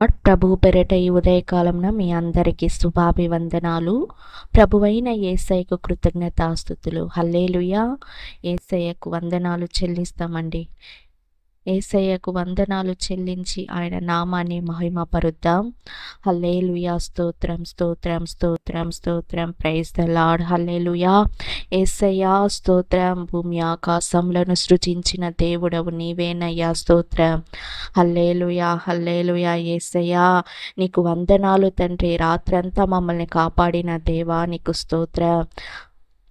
ప్రభు పెరట ఈ ఉదయకాలంలో మీ అందరికీ శుభాభివందనాలు. ప్రభువైన యేసయ్యకు కృతజ్ఞతాస్తుతులు. హల్లెలూయా. యేసయ్యకు వందనాలు చెల్లిస్తామండి. యేసయ్యకు వందనాలు చెల్లించి ఆయన నామాన్ని మహిమపరుద్దాం. హల్లెలూయా. స్తోత్రం స్తోత్రం స్తోత్రం స్తోత్రం. Praise the Lord. హల్లెలూయా. యేసయ్యా స్తోత్రం. భూమి ఆకాశములను సృజించిన దేవుడవు నీవేనయ్యా. స్తోత్రం. హల్లెలూయా హల్లెలూయా. యేసయ్యా నీకు వందనాలు తండ్రి. రాత్రంతా మమ్మల్ని కాపాడిన దేవా నీకు స్తోత్రం.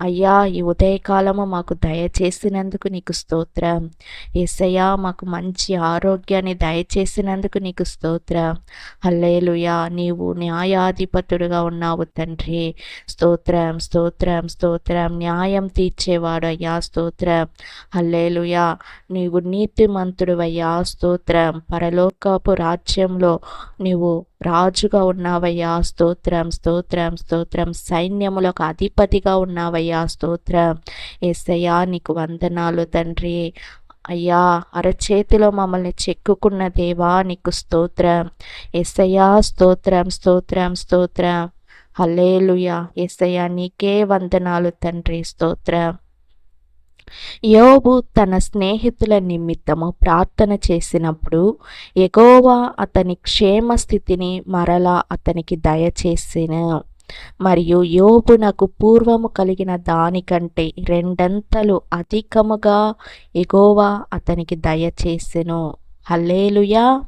అయ్యా ఈ ఉదయకాలము మాకు దయచేసినందుకు నీకు స్తోత్రం. యేసయ్యా మాకు మంచి ఆరోగ్యాన్ని దయచేసినందుకు నీకు స్తోత్రం. హల్లెలూయా. నీవు న్యాయాధిపతుడుగా ఉన్నావు తండ్రి. స్తోత్రం స్తోత్రం స్తోత్రం. న్యాయం తీర్చేవాడు అయ్యా. స్తోత్రం. హల్లెలూయా. నీవు నీతిమంతుడువయ్యా. స్తోత్రం. పరలోకపు రాజ్యంలో నీవు రాజుగా ఉన్నావయ్యా. స్తోత్రం స్తోత్రం స్తోత్రం. సైన్యములకు అధిపతిగా ఉన్నావయ్యా. స్తోత్రం. యేసయ్యా నీకు వందనాలు తండ్రి. అయ్యా అరచేతిలో మమ్మల్ని చెక్కుకున్న దేవా నీకు స్తోత్రం. యేసయ్యా స్తోత్రం స్తోత్రం స్తోత్రం. హల్లెలూయా. యేసయ్యా నీకే వందనాలు తండ్రి. స్తోత్రం. యోబు తన స్నేహితుల నిమిత్తము ప్రార్థన చేసినప్పుడు యెహోవా అతని క్షేమ స్థితిని మరలా అతనికి దయచేసెను. మరియు యోబునకు పూర్వము కలిగిన దానికంటే రెండంతలు అధికముగా యెహోవా అతనికి దయచేసెను. హల్లెలూయా.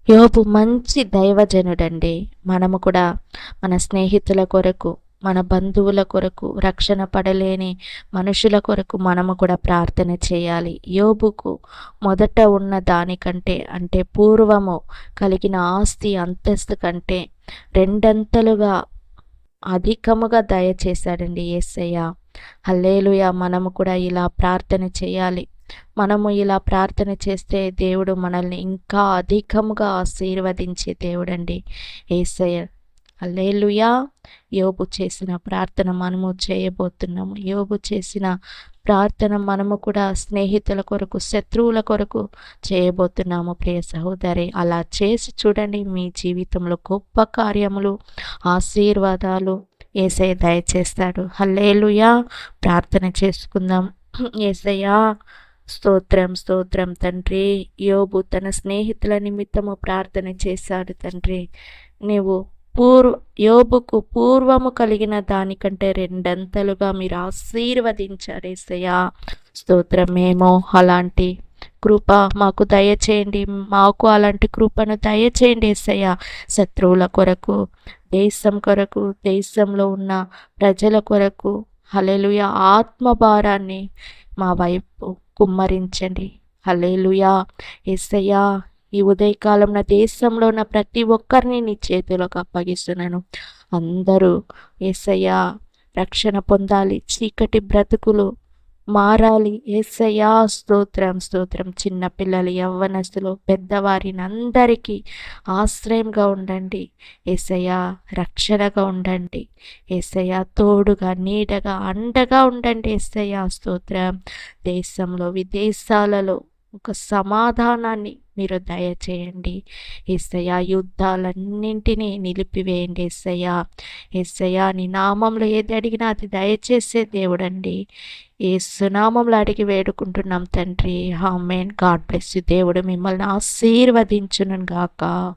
యోబు మంచి దైవజనుడండి. మనము కూడా మన స్నేహితుల కొరకు, మన బంధువుల కొరకు, రక్షణ పడలేని మనుషుల కొరకు మనము కూడా ప్రార్థన చేయాలి. యోబుకు మొదట ఉన్న దానికంటే అంటే పూర్వము కలిగిన ఆస్తి అంతస్తు కంటే రెండంతలుగా అధికముగా దయచేశాడండి యేసయ్య. హల్లెలూయా. మనము కూడా ఇలా ప్రార్థన చేయాలి. మనము ఇలా ప్రార్థన చేస్తే దేవుడు మనల్ని ఇంకా అధికముగా ఆశీర్వదించే దేవుడండి యేసయ్య. హల్లెలూయా. యోబు చేసిన ప్రార్థన మనము చేయబోతున్నాము. యోబు చేసిన ప్రార్థన మనము కూడా స్నేహితుల కొరకు, శత్రువుల కొరకు చేయబోతున్నాము. ప్రియ సహోదరి, అలా చేసి చూడండి. మీ జీవితంలో గొప్ప కార్యములు, ఆశీర్వాదాలు యేసయ్య దయచేస్తాడు. హల్లెలూయా. ప్రార్థన చేసుకుందాం. యేసయ్యా స్తోత్రం స్తోత్రం తండ్రి. యోబు తన స్నేహితుల నిమిత్తము ప్రార్థన చేశాడు తండ్రి. నీవు యోబుకు పూర్వము కలిగిన దానికంటే రెండంతలుగా మీరు ఆశీర్వదించారు యేసయ్యా. స్తోత్రం. మేము అలాంటి కృప మాకు దయచేయండి. మాకు అలాంటి కృపను దయచేయండి యేసయ్యా. శత్రువుల కొరకు, దేశం కొరకు, దేశంలో ఉన్న ప్రజల కొరకు హల్లెలూయా ఆత్మభారాన్ని మా వైపు కుమ్మరించండి. హల్లెలూయా. యేసయ్యా ఈ ఉదయకాలం నా దేశంలో ఉన్న ప్రతి ఒక్కరిని నీ చేతిలోకి అప్పగిస్తున్నాను. అందరూ యేసయ్యా రక్షణ పొందాలి. చీకటి బ్రతుకులు మారాలి. యేసయ్యా స్తోత్రం స్తోత్రం. చిన్నపిల్లలు, యవ్వనస్తులు, పెద్దవారిని అందరికీ ఆశ్రయంగా ఉండండి యేసయ్యా. రక్షణగా ఉండండి యేసయ్యా. తోడుగా, నీడగా, అండగా ఉండండి యేసయ్యా. స్తోత్రం. దేశంలో, విదేశాలలో ఒక సమాధానాన్ని మీరు దయచేయండి యేసయ్యా. యుద్ధాలన్నింటినీ నిలిపివేయండి యేసయ్యా. యేసయ్యా నీ నామంలో ఏది అడిగినా అది దయచేసే దేవుడండి. యేసు నామంలో అడిగి వేడుకుంటున్నాం తండ్రి. ఆమేన్. God bless you. దేవుడు మిమ్మల్ని ఆశీర్వదించును గాక.